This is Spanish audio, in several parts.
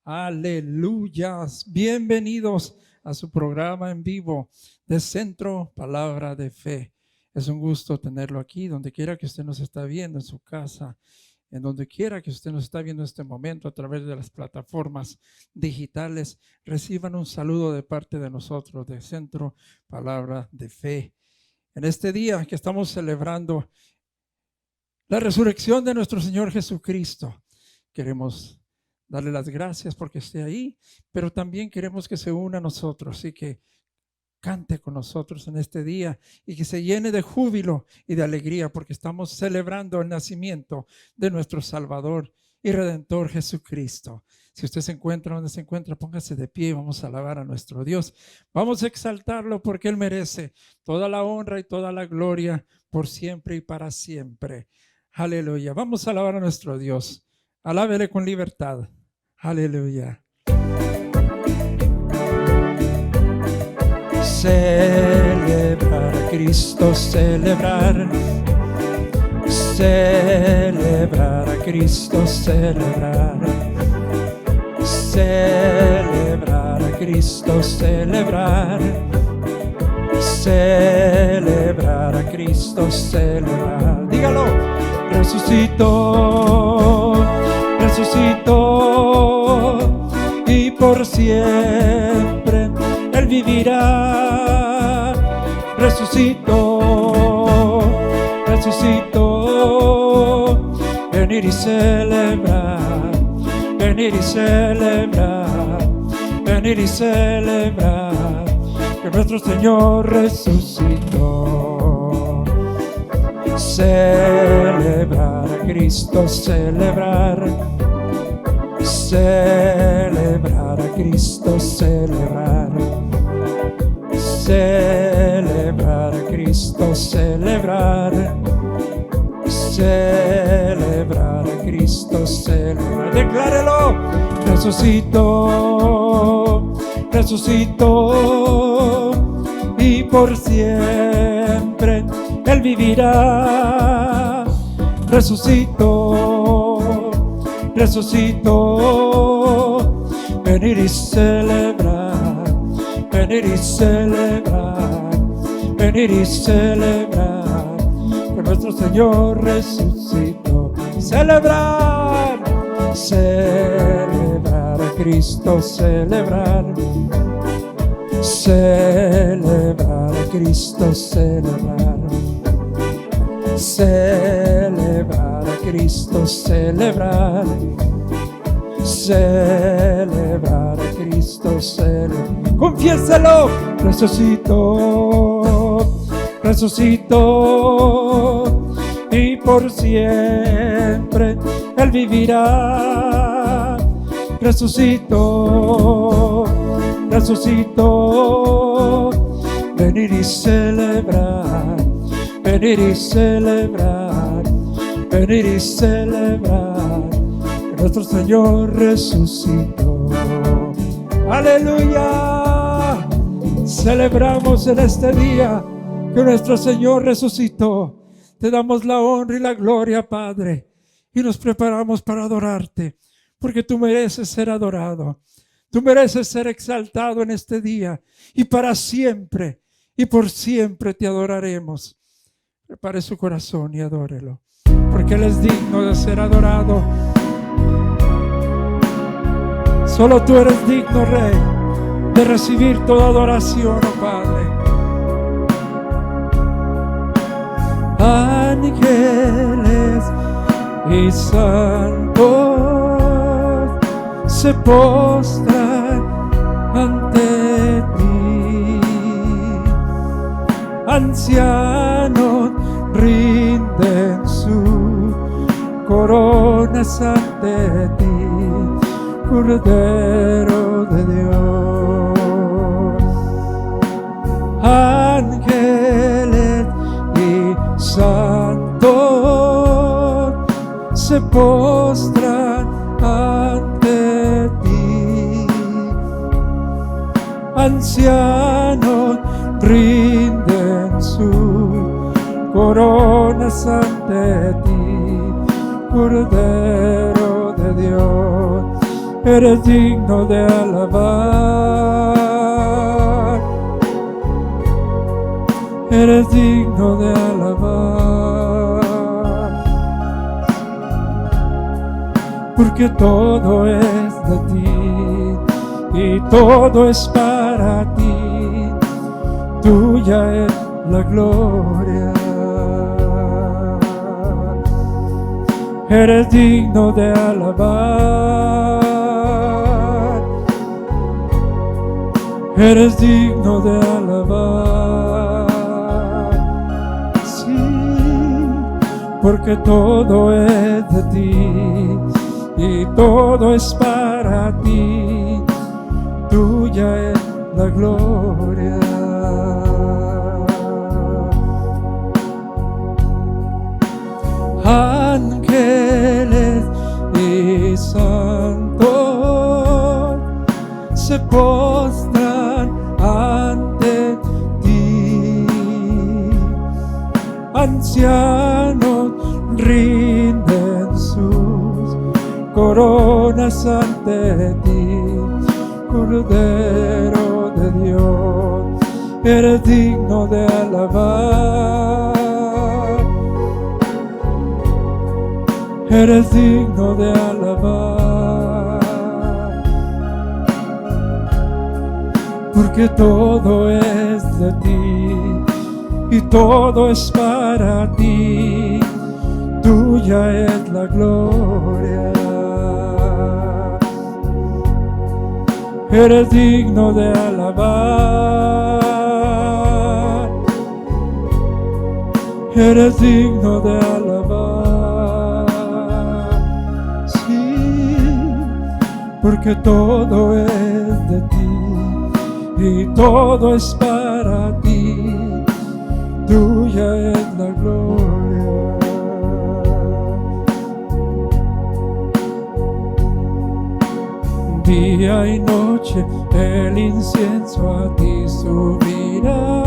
Aleluyas. Bienvenidos a su programa en vivo de Centro Palabra de Fe. Es un gusto tenerlo aquí, donde quiera que usted nos está viendo, en su casa, en donde quiera que usted nos está viendo en este momento a través de las plataformas digitales. Reciban un saludo de parte de nosotros, de Centro Palabra de Fe. En este día que estamos celebrando la resurrección de nuestro Señor Jesucristo, queremos darle las gracias porque esté ahí, pero también queremos que se una a nosotros y que cante con nosotros en este día y que se llene de júbilo y de alegría porque estamos celebrando el nacimiento de nuestro Salvador y Redentor Jesucristo. Si usted se encuentra donde se encuentra, póngase de pie y vamos a alabar a nuestro Dios. Vamos a exaltarlo porque Él merece toda la honra y toda la gloria por siempre y para siempre. Aleluya. Vamos a alabar a nuestro Dios. Alábele con libertad. Aleluya. Celebrar a Cristo, celebrar. Celebrar a Cristo, celebrar. Celebrar a Cristo, celebrar. Celebrar a Cristo, celebrar. Dígalo. Resucitó, resucitó, y por siempre Él vivirá. Resucitó, resucitó, venir y celebrar, venir y celebrar, venir y celebrar, que nuestro Señor resucitó. Celebrar a Cristo, celebrar. Celebrar a Cristo, celebrar. Celebrar a Cristo, celebrar. Celebrar a Cristo, celebrar. Declárelo. Resucitó, resucitó, y por siempre Él vivirá. Resucitó, resucitó, venir y celebrar, venir y celebrar, venir y celebrar, que nuestro Señor resucitó. Celebrar, celebrar a Cristo, celebrar. Celebrar a Cristo, celebrar. Celebrar a Cristo, celebrar. Celebrar a Cristo, celebrar. Confiéselo. Resucitó, resucitó, y por siempre Él vivirá. Resucitó, resucitó, venir y celebrar, venir y celebrar, venir y celebrar, que nuestro Señor resucitó. Aleluya. Celebramos en este día que nuestro Señor resucitó. Te damos la honra y la gloria, Padre, y nos preparamos para adorarte, porque tú mereces ser adorado. Tú mereces ser exaltado en este día y para siempre y por siempre te adoraremos. Prepare su corazón y adórelo, porque Él es digno de ser adorado. Solo tú eres digno, Rey, de recibir toda adoración, oh Padre. Ángeles y santos se postran ante ti, ancianos rinden sus coronas ante ti, Cordero de Dios. Ángeles y santos se postran ante ti, ancianos rinden sus coronas ante ti, Cordero de Dios. eres digno de alabar, eres digno de alabar, porque todo es de ti y todo es para ti, tuya es la gloria. Eres digno de alabar, eres digno de alabar, sí, porque todo es de ti y todo es para ti, tuya es la gloria. Ángeles y santos se postran ante ti, ancianos rinden sus coronas ante ti, Cordero de Dios, eres digno de alabar, eres digno de alabar, porque todo es de ti y todo es para ti, tuya es la gloria. Eres digno de alabar, eres digno de alabar, sí, porque todo es de ti y todo es para ti, tuya es la gloria. Día y noche el incienso a ti subirá,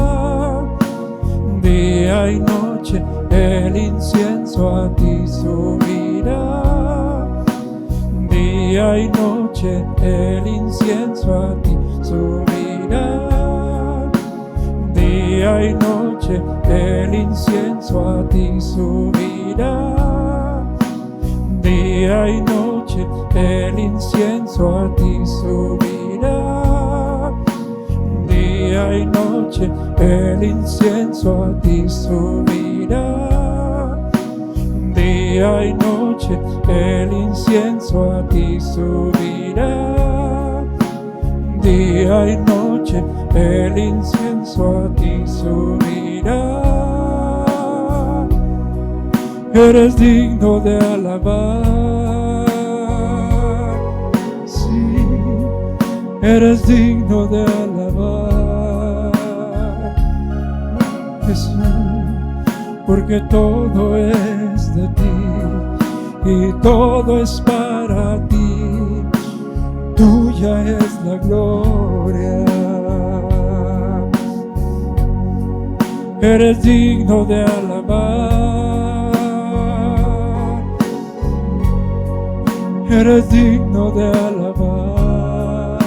día y noche el incienso a ti subirá, día y noche el incienso a ti subirá, día y noche el incienso a ti subirá, día y noche el incienso a ti subirá, día y noche el incienso a ti subirá, día y noche el incienso a ti subirá, día y noche el incienso a ti subirá. Eres digno de alabar, sí, eres digno de alabar, Jesús, porque todo es de ti y todo es para ti, tuya es la gloria. Eres digno de alabar, eres digno de alabar,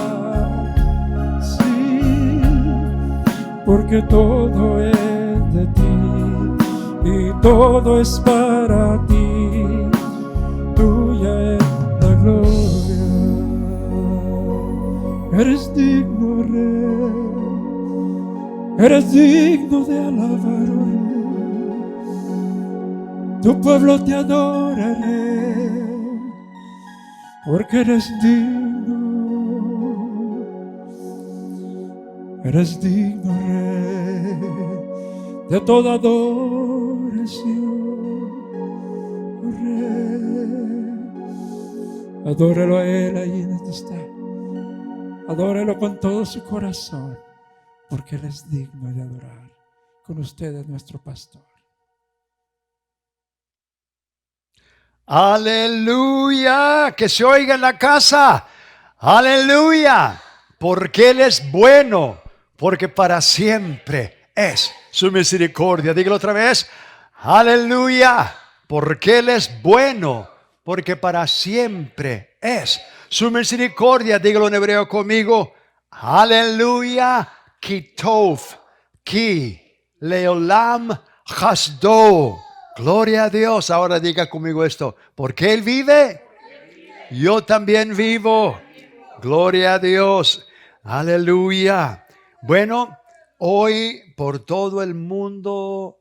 sí, porque todo es de ti y todo es para ti, tuya es la gloria. Eres digno, Rey, eres digno de alabar, oh Rey. Tu pueblo te adora, Rey, porque eres digno, Rey, de toda adoración, oh Rey. Adórelo a Él ahí donde está, adórelo con todo su corazón, porque Él es digno de adorar. Con ustedes, nuestro pastor. Aleluya, que se oiga en la casa. Aleluya, porque Él es bueno, porque para siempre es su misericordia. Dígalo otra vez. Aleluya, porque Él es bueno, porque para siempre es Su misericordia, dígalo en hebreo conmigo. Aleluya. Kitov. Ki. Leolam hasdo. Gloria a Dios. Ahora diga conmigo esto. ¿Por qué Él vive? Yo también vivo. Gloria a Dios. Aleluya. Bueno, hoy por todo el mundo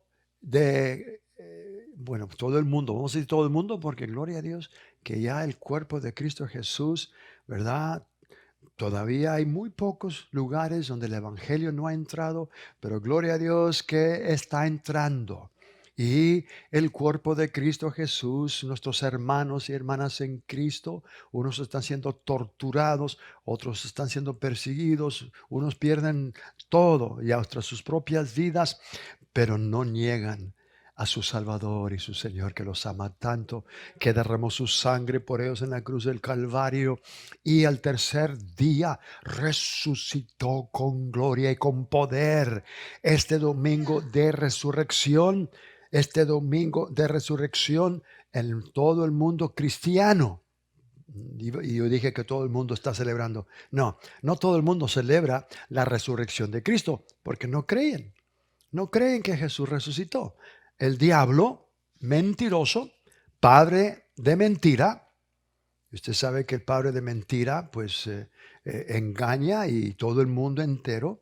todo el mundo, vamos a decir todo el mundo, porque gloria a Dios que ya el cuerpo de Cristo Jesús, ¿verdad? Todavía hay muy pocos lugares donde el Evangelio no ha entrado, pero gloria a Dios que está entrando. Y el cuerpo de Cristo Jesús, nuestros hermanos y hermanas en Cristo, unos están siendo torturados, otros están siendo perseguidos, unos pierden todo y hasta sus propias vidas, pero no niegan a su Salvador y su Señor, que los ama tanto, que derramó su sangre por ellos en la cruz del Calvario, y al tercer día resucitó con gloria y con poder. Este domingo de resurrección en todo el mundo cristiano. Y yo dije que todo el mundo está celebrando. No todo el mundo celebra la resurrección de Cristo, porque no creen que Jesús resucitó. El diablo, mentiroso, padre de mentira. Usted sabe que el padre de mentira pues engaña, y todo el mundo entero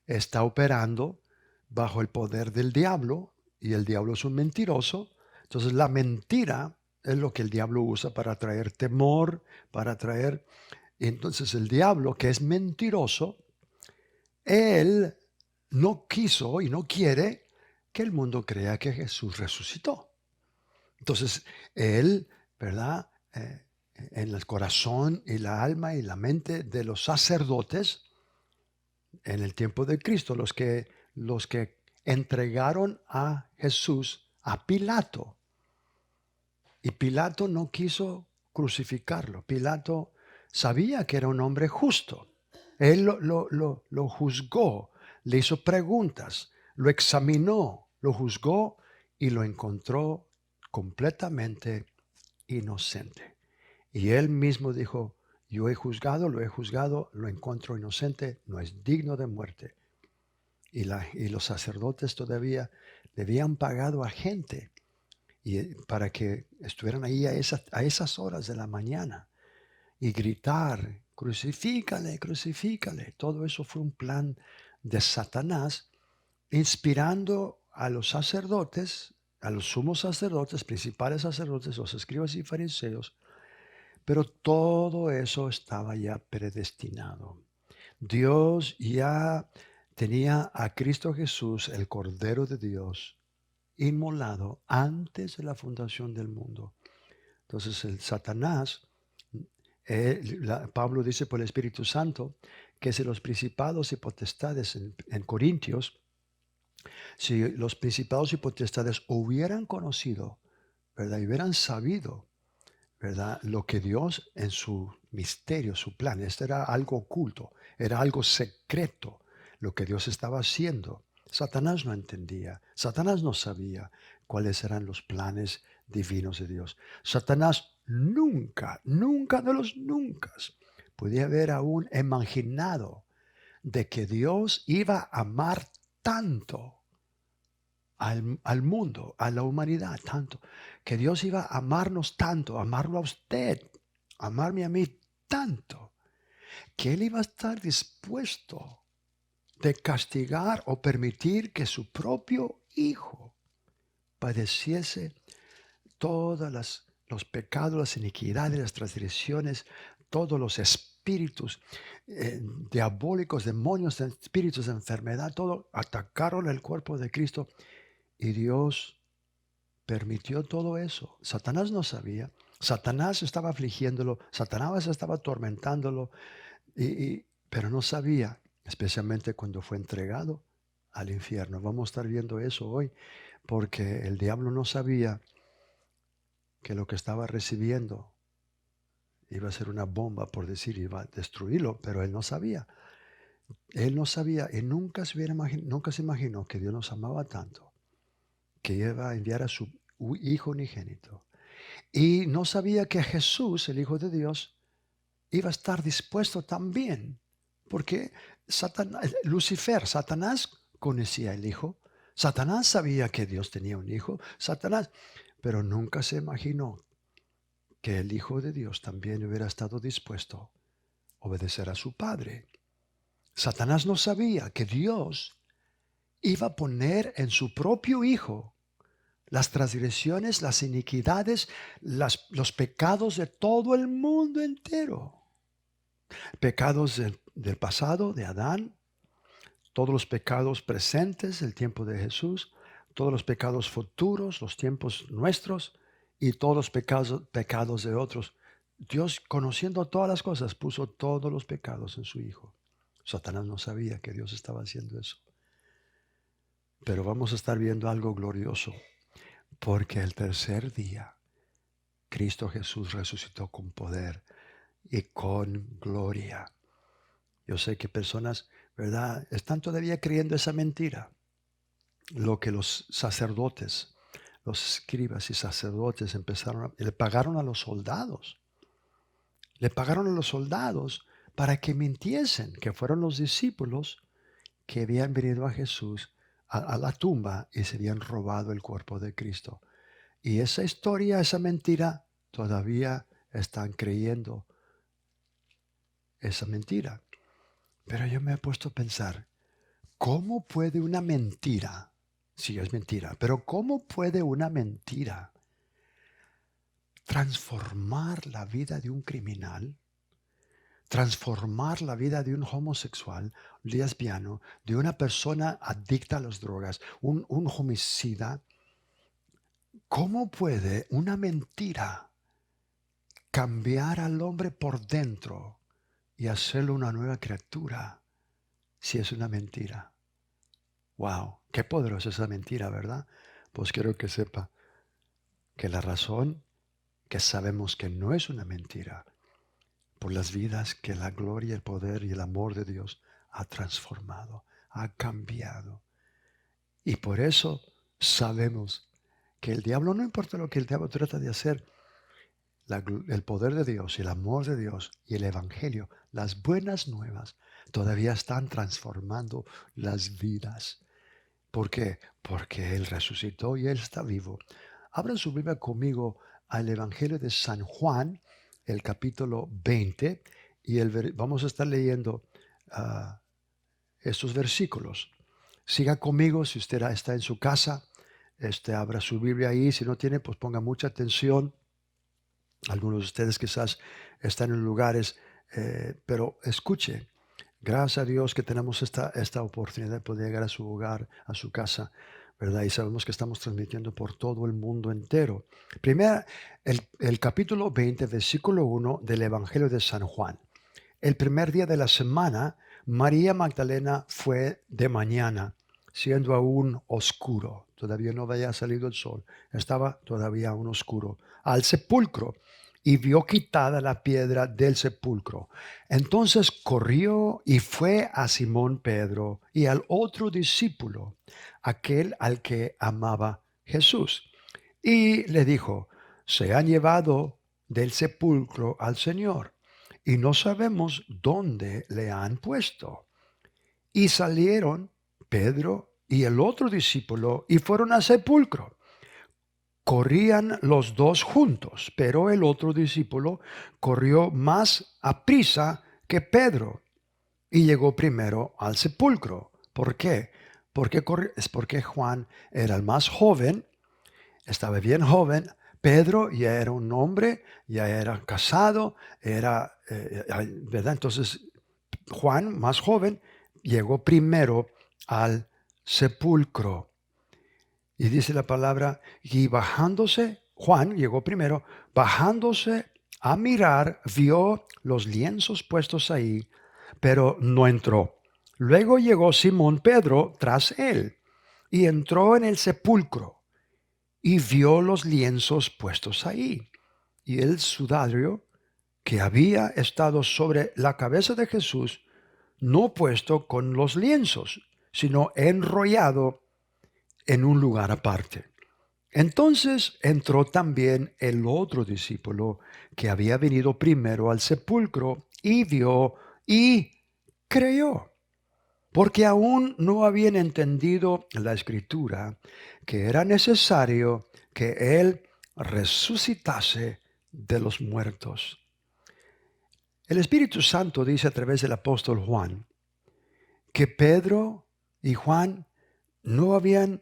está operando bajo el poder del diablo, y el diablo es un mentiroso. Entonces la mentira es lo que el diablo usa para traer temor, entonces el diablo, que es mentiroso, él no quiso y no quiere que el mundo crea que Jesús resucitó. Entonces él, ¿verdad? En el corazón y la alma y la mente de los sacerdotes en el tiempo de Cristo, los que entregaron a Jesús a Pilato. Y Pilato no quiso crucificarlo. Pilato sabía que era un hombre justo. Él lo juzgó, le hizo preguntas, lo examinó, lo juzgó y lo encontró completamente inocente. Y él mismo dijo: yo lo he juzgado, lo encuentro inocente, no es digno de muerte. Y los sacerdotes todavía le habían pagado a gente para que estuvieran ahí a esas horas de la mañana y gritar: crucifícale, crucifícale. Todo eso fue un plan de Satanás, inspirando a los sacerdotes, a los sumos sacerdotes, principales sacerdotes, los escribas y fariseos. Pero todo eso estaba ya predestinado. Dios ya tenía a Cristo Jesús, el Cordero de Dios, inmolado antes de la fundación del mundo. Entonces el Satanás, Pablo dice por el Espíritu Santo que si los principados y potestades en Corintios, si los principados y potestades hubieran conocido, ¿verdad? Y hubieran sabido, ¿verdad?, lo que Dios en su misterio, su plan, esto era algo oculto, era algo secreto, lo que Dios estaba haciendo. Satanás no entendía, Satanás no sabía cuáles eran los planes divinos de Dios. Satanás nunca de los nunca podía haber aún imaginado de que Dios iba a amar tanto al mundo, a la humanidad, tanto, que Dios iba a amarnos tanto, amarlo a usted, amarme a mí tanto, que Él iba a estar dispuesto de castigar o permitir que su propio Hijo padeciese todos los pecados, las iniquidades, las transgresiones, todos los espíritus diabólicos, demonios, espíritus de enfermedad, todo atacaron el cuerpo de Cristo. Y Dios permitió todo eso. Satanás no sabía. Satanás estaba afligiéndolo. Satanás estaba atormentándolo. Pero no sabía, especialmente cuando fue entregado al infierno. Vamos a estar viendo eso hoy, porque el diablo no sabía que lo que estaba recibiendo iba a ser una bomba, por decir, iba a destruirlo, pero él no sabía. Él no sabía y nunca se imaginó que Dios nos amaba tanto, que iba a enviar a su Hijo unigénito. Y no sabía que Jesús, el Hijo de Dios, iba a estar dispuesto también, porque Lucifer, Satanás conocía el Hijo, Satanás sabía que Dios tenía un Hijo, Satanás, pero nunca se imaginó que el Hijo de Dios también hubiera estado dispuesto a obedecer a su Padre. Satanás no sabía que Dios iba a poner en su propio Hijo las transgresiones, las iniquidades, los pecados de todo el mundo entero. Pecados del pasado, de Adán, todos los pecados presentes, el tiempo de Jesús, todos los pecados futuros, los tiempos nuestros y todos los pecados de otros. Dios, conociendo todas las cosas, puso todos los pecados en su Hijo. Satanás no sabía que Dios estaba haciendo eso. Pero vamos a estar viendo algo glorioso, porque el tercer día Cristo Jesús resucitó con poder y con gloria. Yo sé que personas, ¿verdad?, están todavía creyendo esa mentira. Lo que los sacerdotes, los escribas y sacerdotes le pagaron a los soldados. Le pagaron a los soldados para que mintiesen, que fueron los discípulos que habían venido a Jesús a la tumba y se habían robado el cuerpo de Cristo. Y esa historia, esa mentira, todavía están creyendo esa mentira. Pero yo me he puesto a pensar, ¿cómo puede una mentira, sí es mentira, pero cómo puede una mentira transformar la vida de un criminal, transformar la vida de un homosexual, lesbiano, de una persona adicta a las drogas, un homicida? ¿Cómo puede una mentira cambiar al hombre por dentro y hacerlo una nueva criatura si es una mentira? Wow, qué poderosa esa mentira, ¿verdad? Pues quiero que sepa que la razón que sabemos que no es una mentira, por las vidas que la gloria, el poder y el amor de Dios ha transformado, ha cambiado. Y por eso sabemos que el diablo, no importa lo que el diablo trata de hacer, el poder de Dios, el amor de Dios y el evangelio, las buenas nuevas, todavía están transformando las vidas. ¿Por qué? Porque Él resucitó y Él está vivo. Abran su Biblia conmigo al Evangelio de San Juan, el capítulo 20, y vamos a estar leyendo estos versículos. Siga conmigo si usted está en su casa. Abra su Biblia ahí. Si no tiene, pues ponga mucha atención. Algunos de ustedes quizás están en lugares, pero escuche. Gracias a Dios que tenemos esta oportunidad de poder llegar a su hogar, a su casa, ¿verdad? Y sabemos que estamos transmitiendo por todo el mundo entero. Primero, el capítulo 20, versículo 1 del Evangelio de San Juan. El primer día de la semana, María Magdalena fue de mañana, siendo aún oscuro. Todavía no había salido el sol. Estaba todavía aún oscuro. Al sepulcro. Y vio quitada la piedra del sepulcro. Entonces corrió y fue a Simón Pedro y al otro discípulo, aquel al que amaba Jesús. Y le dijo, se han llevado del sepulcro al Señor y no sabemos dónde le han puesto. Y salieron Pedro y el otro discípulo y fueron al sepulcro. Corrían los dos juntos, pero el otro discípulo corrió más aprisa que Pedro y llegó primero al sepulcro. ¿Por qué? Es porque Juan era el más joven, estaba bien joven. Pedro ya era un hombre, ya era casado, ¿verdad? Entonces Juan, más joven, llegó primero al sepulcro. Y dice la palabra, y bajándose, Juan llegó primero, bajándose a mirar, vio los lienzos puestos ahí, pero no entró. Luego llegó Simón Pedro tras él, y entró en el sepulcro, y vio los lienzos puestos ahí, y el sudario que había estado sobre la cabeza de Jesús, no puesto con los lienzos, sino enrollado en un lugar aparte. Entonces entró también el otro discípulo que había venido primero al sepulcro y vio y creyó, porque aún no habían entendido la escritura, que era necesario que él resucitase de los muertos. El Espíritu Santo dice a través del apóstol Juan que Pedro y Juan no habían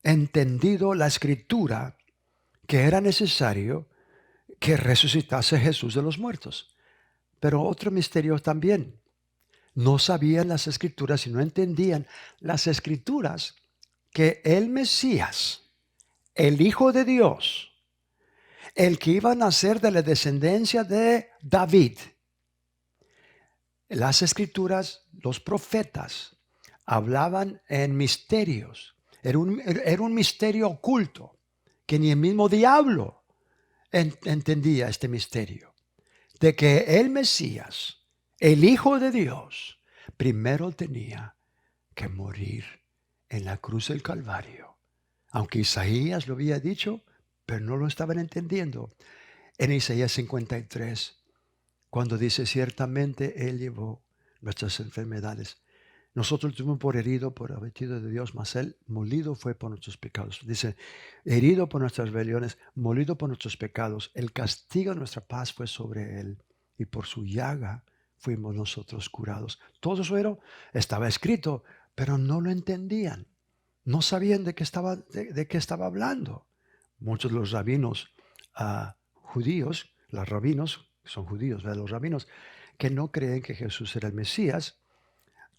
entendido la escritura, que era necesario que resucitase Jesús de los muertos. Pero otro misterio también. No sabían las escrituras y no entendían las escrituras que el Mesías, el Hijo de Dios, el que iba a nacer de la descendencia de David, las escrituras, los profetas, hablaban en misterios. Era un misterio oculto que ni el mismo diablo entendía este misterio. De que el Mesías, el Hijo de Dios, primero tenía que morir en la cruz del Calvario. Aunque Isaías lo había dicho, pero no lo estaban entendiendo. En Isaías 53, cuando dice, ciertamente Él llevó nuestras enfermedades. Nosotros tuvimos por herido, por abatido de Dios, mas Él molido fue por nuestros pecados. Dice, herido por nuestras rebeliones, molido por nuestros pecados. El castigo de nuestra paz fue sobre Él, y por su llaga fuimos nosotros curados. Todo eso estaba escrito, pero no lo entendían. No sabían de qué estaba hablando. Muchos de los rabinos judíos, los rabinos, son judíos, ¿verdad? Los rabinos que no creen que Jesús era el Mesías,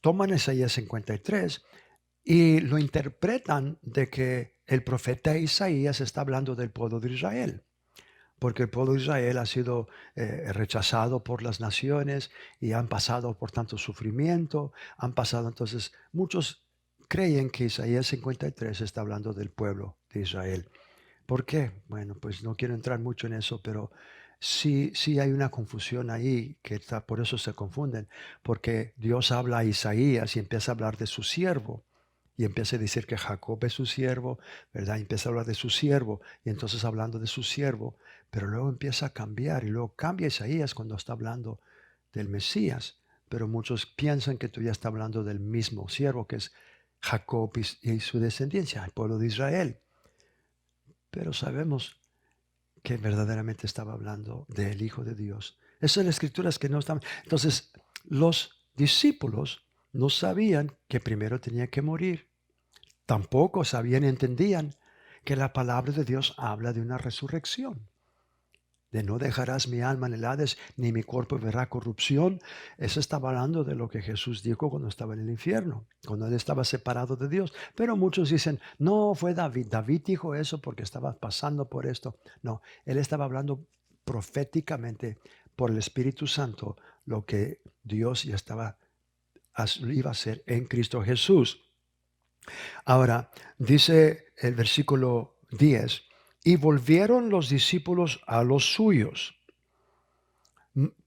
toman Isaías 53 y lo interpretan de que el profeta Isaías está hablando del pueblo de Israel, porque el pueblo de Israel ha sido rechazado por las naciones y han pasado por tanto sufrimiento, entonces muchos creen que Isaías 53 está hablando del pueblo de Israel. ¿Por qué? Bueno, pues no quiero entrar mucho en eso, pero sí hay una confusión ahí, por eso se confunden, porque Dios habla a Isaías y empieza a hablar de su siervo, y empieza a decir que Jacob es su siervo, ¿verdad? Y empieza a hablar de su siervo, y entonces hablando de su siervo, pero luego empieza a cambiar, y luego cambia Isaías cuando está hablando del Mesías, pero muchos piensan que todavía está hablando del mismo siervo, que es Jacob y su descendencia, el pueblo de Israel. Pero sabemos que verdaderamente estaba hablando del Hijo de Dios. Esas son las escrituras que no estaban. Entonces, los discípulos no sabían que primero tenía que morir. Tampoco entendían que la palabra de Dios habla de una resurrección. De no dejarás mi alma en el Hades, ni mi cuerpo verá corrupción. Eso estaba hablando de lo que Jesús dijo cuando estaba en el infierno, cuando él estaba separado de Dios. Pero muchos dicen, no, fue David. David dijo eso porque estaba pasando por esto. No, él estaba hablando proféticamente por el Espíritu Santo lo que Dios ya iba a hacer en Cristo Jesús. Ahora, dice el versículo 10, y volvieron los discípulos a los suyos.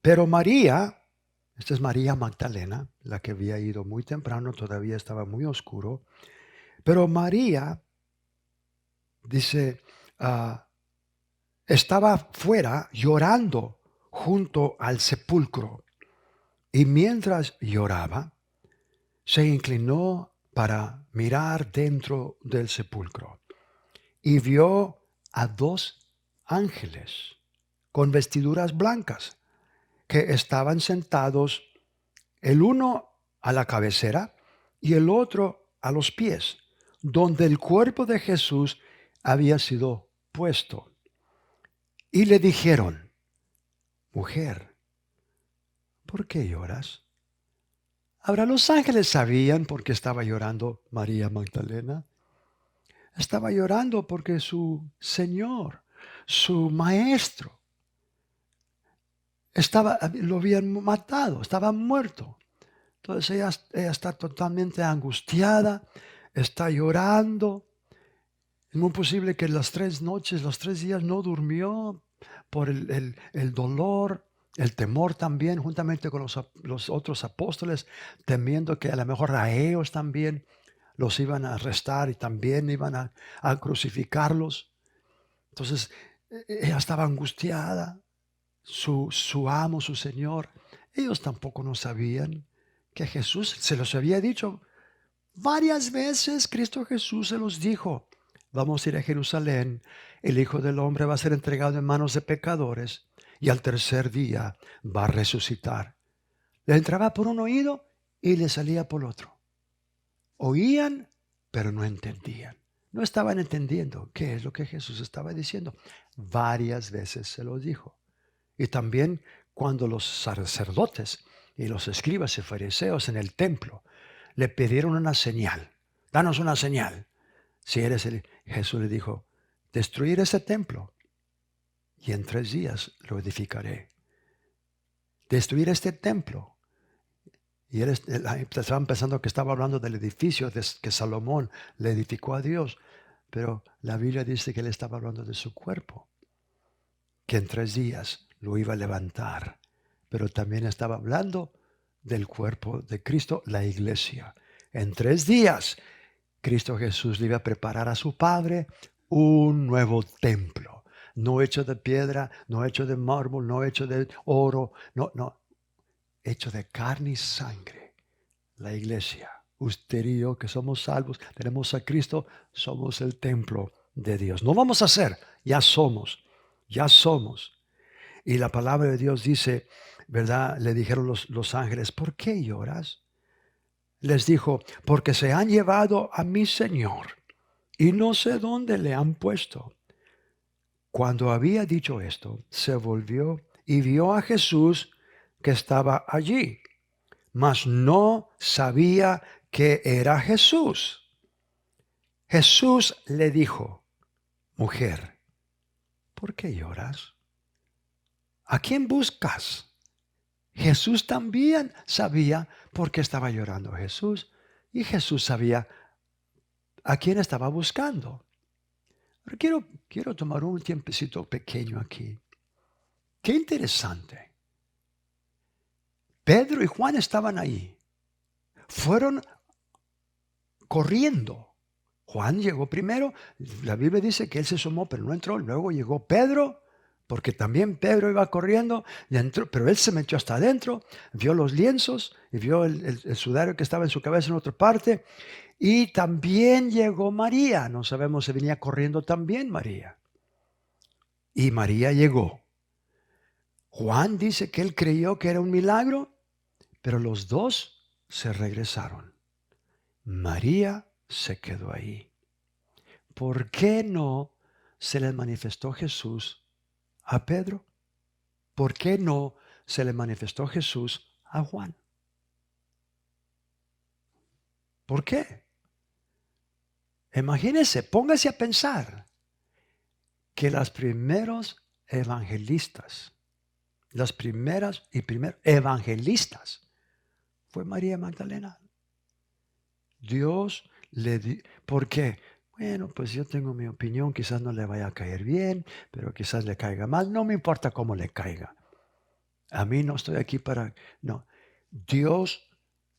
Pero María, esta es María Magdalena, la que había ido muy temprano, todavía estaba muy oscuro. Pero María, dice, estaba fuera llorando junto al sepulcro. Y mientras lloraba, se inclinó para mirar dentro del sepulcro y vio a dos ángeles con vestiduras blancas que estaban sentados, el uno a la cabecera y el otro a los pies, donde el cuerpo de Jesús había sido puesto. Y le dijeron, mujer, ¿por qué lloras? Ahora los ángeles sabían por qué estaba llorando María Magdalena. Estaba llorando porque su Señor, su Maestro, lo habían matado, estaba muerto. Entonces ella está totalmente angustiada, está llorando. Es muy posible que las 3 noches, los 3 días no durmió por el dolor, el temor también, juntamente con los otros apóstoles, temiendo que a lo mejor a ellos también los iban a arrestar y también iban a crucificarlos. Entonces, ella estaba angustiada. Su amo, su Señor, ellos tampoco no sabían que Jesús se los había dicho varias veces. Cristo Jesús se los dijo: vamos a ir a Jerusalén, el Hijo del Hombre va a ser entregado en manos de pecadores y al tercer día va a resucitar. Le entraba por un oído y le salía por otro. Oían, pero no entendían. No estaban entendiendo qué es lo que Jesús estaba diciendo. Varias veces se lo dijo. Y también cuando los sacerdotes y los escribas y fariseos en el templo le pidieron una señal: danos una señal. Si eres Jesús le dijo: destruir ese templo y en 3 días lo edificaré. Destruir este templo. Y estaban pensando que estaba hablando del edificio que Salomón le edificó a Dios. Pero la Biblia dice que él estaba hablando de su cuerpo, que en 3 días lo iba a levantar. Pero también estaba hablando del cuerpo de Cristo, la iglesia. En 3 días, Cristo Jesús le iba a preparar a su Padre un nuevo templo. No hecho de piedra, no hecho de mármol, no hecho de oro, no, hecho de carne y sangre. La iglesia, usted y yo que somos salvos, tenemos a Cristo, somos el templo de Dios. No vamos a ser, ya somos. Y la palabra de Dios dice, ¿verdad? Le dijeron los ángeles: ¿por qué lloras? Les dijo: porque se han llevado a mi Señor y no sé dónde le han puesto. Cuando había dicho esto, se volvió y vio a Jesús que estaba allí, mas no sabía que era Jesús. Jesús le dijo: mujer, ¿por qué lloras? ¿A quién buscas? Jesús también sabía por qué estaba llorando Jesús, y Jesús sabía a quién estaba buscando. Pero quiero tomar un tiempecito pequeño aquí. Qué interesante. Pedro y Juan estaban ahí. Fueron corriendo. Juan llegó primero. La Biblia dice que él se asomó, pero no entró. Luego llegó Pedro, porque también Pedro iba corriendo, y entró, pero él se metió hasta adentro, vio los lienzos y vio el sudario que estaba en su cabeza en otra parte. Y también llegó María. No sabemos si venía corriendo también María. Y María llegó. Juan dice que él creyó que era un milagro, pero los dos se regresaron. María se quedó ahí. ¿Por qué no se le manifestó Jesús a Pedro? ¿Por qué no se le manifestó Jesús a Juan? ¿Por qué? Imagínense, póngase a pensar que los primeros evangelistas, las primeras evangelistas, fue María Magdalena. Dios le dio. ¿Por qué? Bueno, pues yo tengo mi opinión, quizás no le vaya a caer bien, pero quizás le caiga mal. No me importa cómo le caiga. A mí no estoy aquí para. No. Dios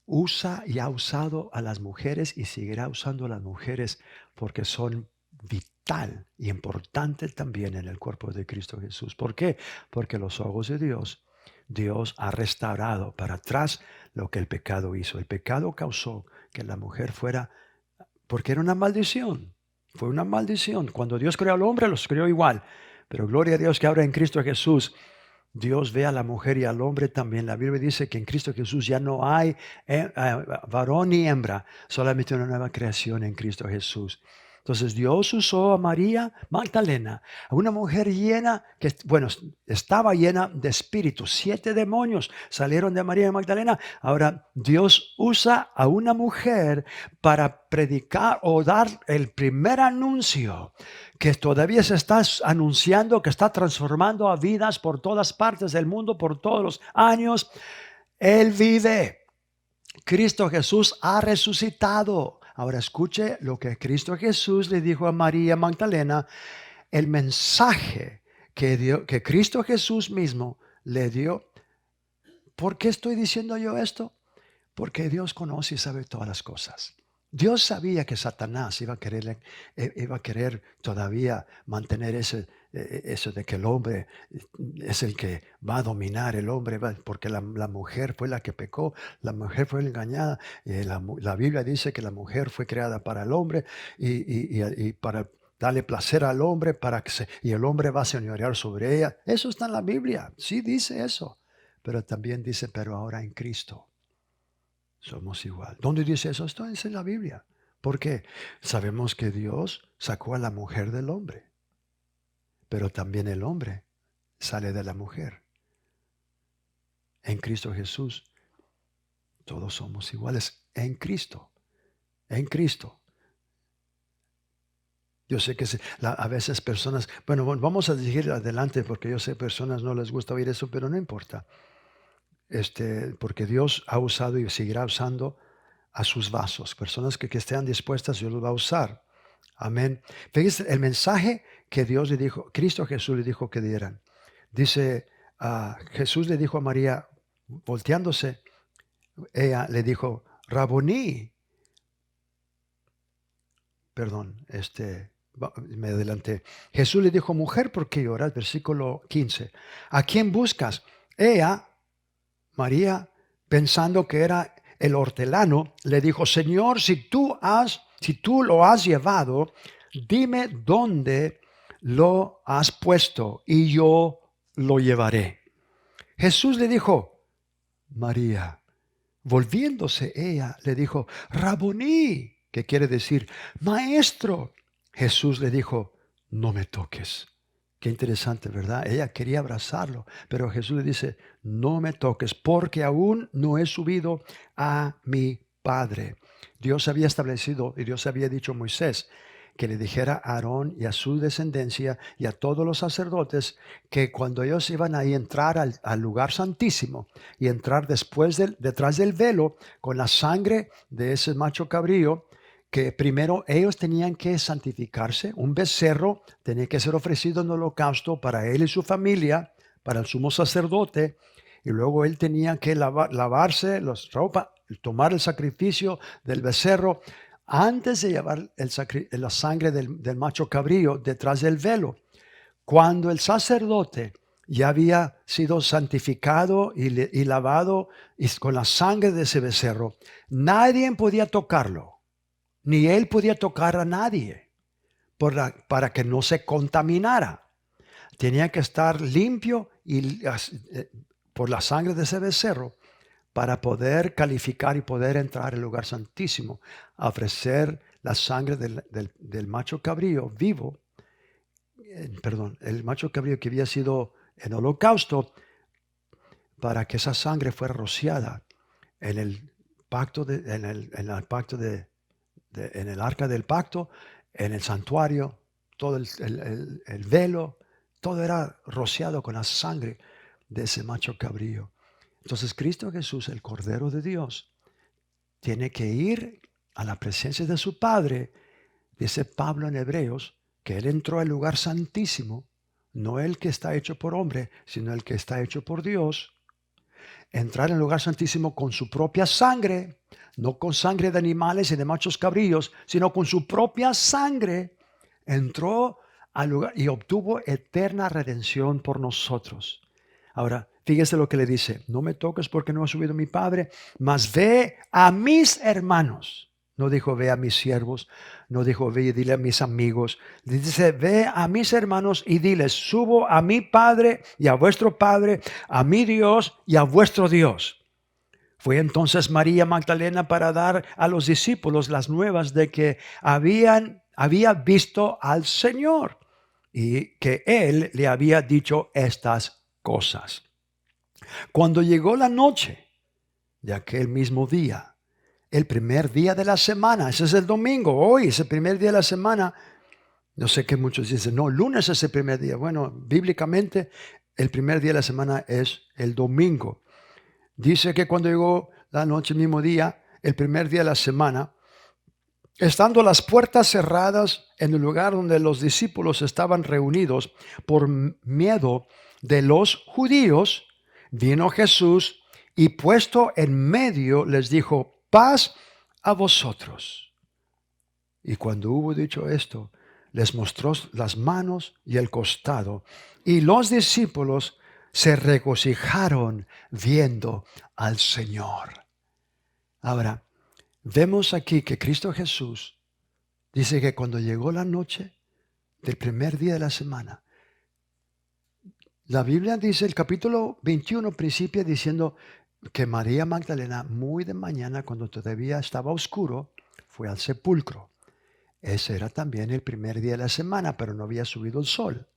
usa y ha usado a las mujeres y seguirá usando a las mujeres porque son vital y importante también en el cuerpo de Cristo Jesús. ¿Por qué? Porque los ojos de Dios ha restaurado para atrás lo que el pecado hizo. El pecado causó que la mujer fuera, porque era una maldición. Fue una maldición. Cuando Dios creó al hombre, los creó igual. Pero gloria a Dios que ahora en Cristo Jesús Dios ve a la mujer y al hombre también. La Biblia dice que en Cristo Jesús ya no hay varón ni hembra, solamente una nueva creación en Cristo Jesús. Entonces Dios usó a María Magdalena, a una mujer llena, que bueno, estaba llena de espíritus. 7 demonios salieron de María Magdalena. Ahora Dios usa a una mujer para predicar o dar el primer anuncio que todavía se está anunciando, que está transformando a vidas por todas partes del mundo, por todos los años. Él vive. Cristo Jesús ha resucitado. Ahora escuche lo que Cristo Jesús le dijo a María Magdalena, el mensaje que Cristo Jesús mismo le dio. ¿Por qué estoy diciendo yo esto? Porque Dios conoce y sabe todas las cosas. Dios sabía que Satanás iba a querer todavía mantener eso de que el hombre es el que va a dominar el hombre, porque la mujer fue la que pecó, la mujer fue engañada. La Biblia dice que la mujer fue creada para el hombre y para darle placer al hombre y el hombre va a señorear sobre ella. Eso está en la Biblia, sí dice eso, pero también dice, pero ahora en Cristo somos igual. ¿Dónde dice eso? Esto es en la Biblia. ¿Por qué? Sabemos que Dios sacó a la mujer del hombre, pero también el hombre sale de la mujer. En Cristo Jesús, todos somos iguales. En Cristo. En Cristo. Yo sé que a veces personas, bueno, vamos a seguir adelante porque yo sé personas no les gusta oír eso, pero no importa. Porque Dios ha usado y seguirá usando a sus vasos. Personas que estén dispuestas, Dios los va a usar. Amén. Fíjense el mensaje que Dios le dijo, Cristo Jesús le dijo que dieran. Dice, Jesús le dijo a María, volteándose, ella le dijo, Raboní. Perdón, me adelanté. Jesús le dijo, mujer, ¿por qué lloras? Versículo 15. ¿A quién buscas? Ella, María, pensando que era el hortelano, le dijo, Señor, si tú lo has llevado, dime dónde lo has puesto y yo lo llevaré. Jesús le dijo, María. Volviéndose ella, le dijo, Raboní, que quiere decir, maestro. Jesús le dijo, no me toques. Qué interesante, ¿verdad? Ella quería abrazarlo, pero Jesús le dice, no me toques, porque aún no he subido a mi Padre. Dios había establecido y Dios había dicho a Moisés que le dijera a Aarón y a su descendencia y a todos los sacerdotes que cuando ellos iban a entrar al lugar santísimo y entrar detrás del velo con la sangre de ese macho cabrío, que primero ellos tenían que santificarse. Un becerro tenía que ser ofrecido en holocausto para él y su familia, para el sumo sacerdote, y luego él tenía que lavarse las ropas, tomar el sacrificio del becerro antes de llevar la sangre del macho cabrío detrás del velo. Cuando el sacerdote ya había sido santificado y lavado con la sangre de ese becerro, nadie podía tocarlo. Ni él podía tocar a nadie para que no se contaminara. Tenía que estar limpio por la sangre de ese becerro para poder calificar y poder entrar al lugar santísimo, a ofrecer la sangre del macho cabrío vivo, el macho cabrío que había sido en holocausto, para que esa sangre fuera rociada en el pacto en el arca del pacto, en el santuario, todo el velo, todo era rociado con la sangre de ese macho cabrío. Entonces Cristo Jesús, el Cordero de Dios, tiene que ir a la presencia de su Padre. Dice Pablo en Hebreos que Él entró al lugar santísimo, no el que está hecho por hombre, sino el que está hecho por Dios. Entrar en el lugar santísimo con su propia sangre, no con sangre de animales y de machos cabríos, sino con su propia sangre, entró al lugar y obtuvo eterna redención por nosotros. Ahora, fíjese lo que le dice, no me toques porque no ha subido mi Padre, mas ve a mis hermanos. No dijo ve a mis siervos, no dijo ve y dile a mis amigos. Dice ve a mis hermanos y diles, subo a mi Padre y a vuestro Padre, a mi Dios y a vuestro Dios. Fue entonces María Magdalena para dar a los discípulos las nuevas de que había visto al Señor y que Él le había dicho estas cosas. Cuando llegó la noche de aquel mismo día, el primer día de la semana, ese es el domingo, hoy es el primer día de la semana. No sé qué muchos dicen, no, lunes es el primer día. Bueno, bíblicamente el primer día de la semana es el domingo. Dice que cuando llegó la noche, el mismo día, el primer día de la semana, estando las puertas cerradas en el lugar donde los discípulos estaban reunidos por miedo de los judíos, vino Jesús y puesto en medio les dijo, paz a vosotros. Y cuando hubo dicho esto, les mostró las manos y el costado. Y los discípulos se regocijaron viendo al Señor. Ahora, vemos aquí que Cristo Jesús dice que cuando llegó la noche del primer día de la semana, la Biblia dice, el capítulo 21 principia diciendo que María Magdalena, muy de mañana, cuando todavía estaba oscuro, fue al sepulcro. Ese era también el primer día de la semana, pero no había subido el sol.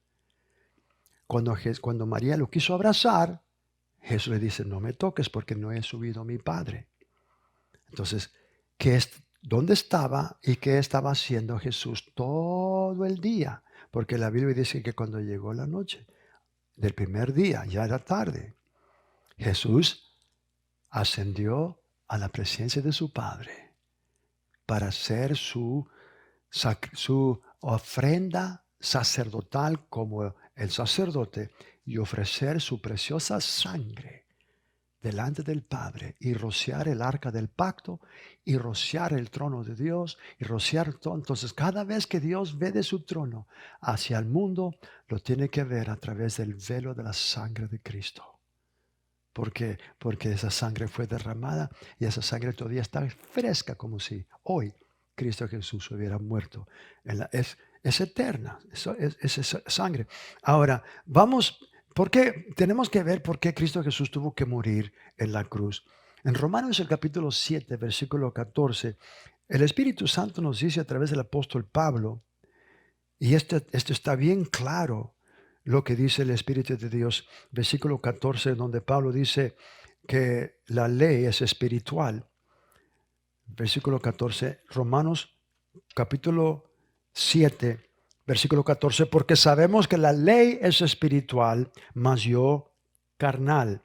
Cuando María lo quiso abrazar, Jesús le dice, no me toques porque no he subido a mi Padre. Entonces, ¿dónde estaba y qué estaba haciendo Jesús todo el día? Porque la Biblia dice que cuando llegó la noche del primer día, ya era tarde, Jesús ascendió a la presencia de su Padre para hacer su ofrenda sacerdotal como el sacerdote y ofrecer su preciosa sangre delante del Padre y rociar el arca del pacto y rociar el trono de Dios y rociar todo. Entonces, cada vez que Dios ve de su trono hacia el mundo, lo tiene que ver a través del velo de la sangre de Cristo. ¿Por qué? Porque esa sangre fue derramada y esa sangre todavía está fresca, como si hoy Cristo Jesús hubiera muerto. Es eterna, es esa sangre. Ahora, tenemos que ver por qué Cristo Jesús tuvo que morir en la cruz. En Romanos el capítulo 7, versículo 14, el Espíritu Santo nos dice a través del apóstol Pablo, y esto está bien claro, lo que dice el Espíritu de Dios, versículo 14, donde Pablo dice que la ley es espiritual. Versículo 14, Romanos capítulo 7, versículo 14, porque sabemos que la ley es espiritual, mas yo carnal,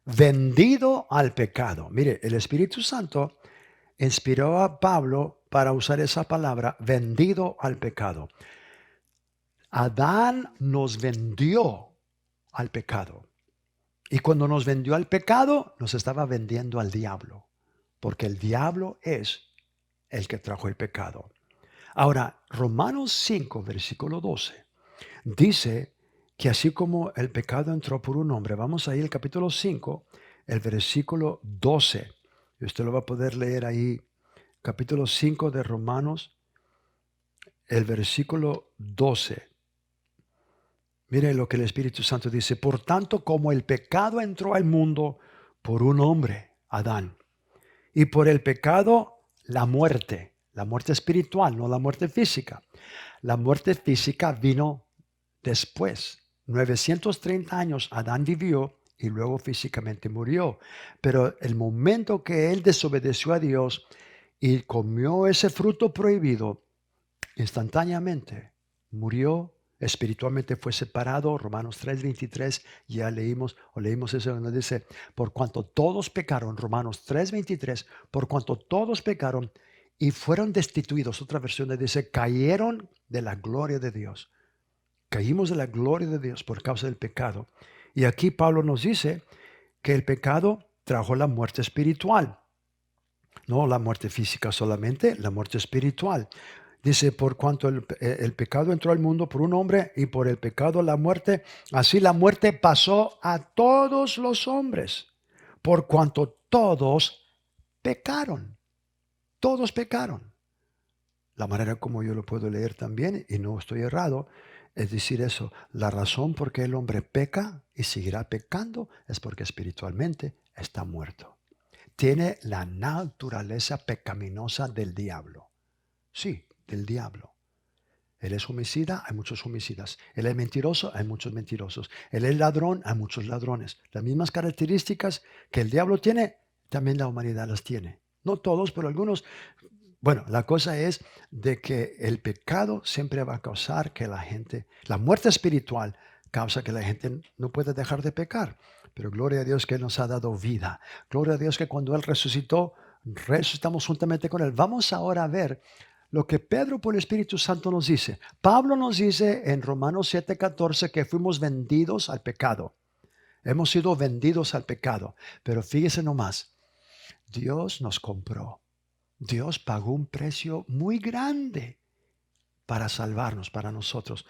vendido al pecado. Mire, el Espíritu Santo inspiró a Pablo para usar esa palabra, vendido al pecado. Adán nos vendió al pecado. Y cuando nos vendió al pecado, nos estaba vendiendo al diablo. Porque el diablo es el que trajo el pecado. Ahora, Romanos 5, versículo 12, dice que así como el pecado entró por un hombre, vamos ahí al capítulo 5, el versículo 12. Y usted lo va a poder leer ahí, capítulo 5 de Romanos, el versículo 12. Mire lo que el Espíritu Santo dice. Por tanto, como el pecado entró al mundo por un hombre, Adán, y por el pecado la muerte espiritual, no la muerte física. La muerte física vino después. 930 años Adán vivió y luego físicamente murió. Pero el momento que él desobedeció a Dios y comió ese fruto prohibido, instantáneamente murió. Espiritualmente fue separado. Romanos 3:23, ya leímos eso donde dice, por cuanto todos pecaron, Romanos 3:23, por cuanto todos pecaron y fueron destituidos, otra versión dice, cayeron de la gloria de Dios. Caímos de la gloria de Dios por causa del pecado. Y aquí Pablo nos dice que el pecado trajo la muerte espiritual. No la muerte física solamente, la muerte espiritual. Dice, por cuanto el pecado entró al mundo por un hombre y por el pecado la muerte, así la muerte pasó a todos los hombres, por cuanto todos pecaron. Todos pecaron. La manera como yo lo puedo leer también, y no estoy errado, es decir eso, la razón por qué el hombre peca y seguirá pecando es porque espiritualmente está muerto. Tiene la naturaleza pecaminosa del diablo. Sí, del diablo. Él es homicida, hay muchos homicidas. Él es mentiroso, hay muchos mentirosos. Él es ladrón, hay muchos ladrones. Las mismas características que el diablo tiene, también la humanidad las tiene. No todos, pero algunos. Bueno, la cosa es de que el pecado siempre va a causar que la muerte espiritual causa que la gente no pueda dejar de pecar. Pero gloria a Dios que Él nos ha dado vida. Gloria a Dios que cuando Él resucitó, resucitamos juntamente con Él. Vamos ahora a ver lo que Pedro por el Espíritu Santo nos dice. Pablo nos dice en Romanos 7:14 que fuimos vendidos al pecado. Hemos sido vendidos al pecado. Pero fíjese nomás, Dios nos compró. Dios pagó un precio muy grande para salvarnos, para nosotros.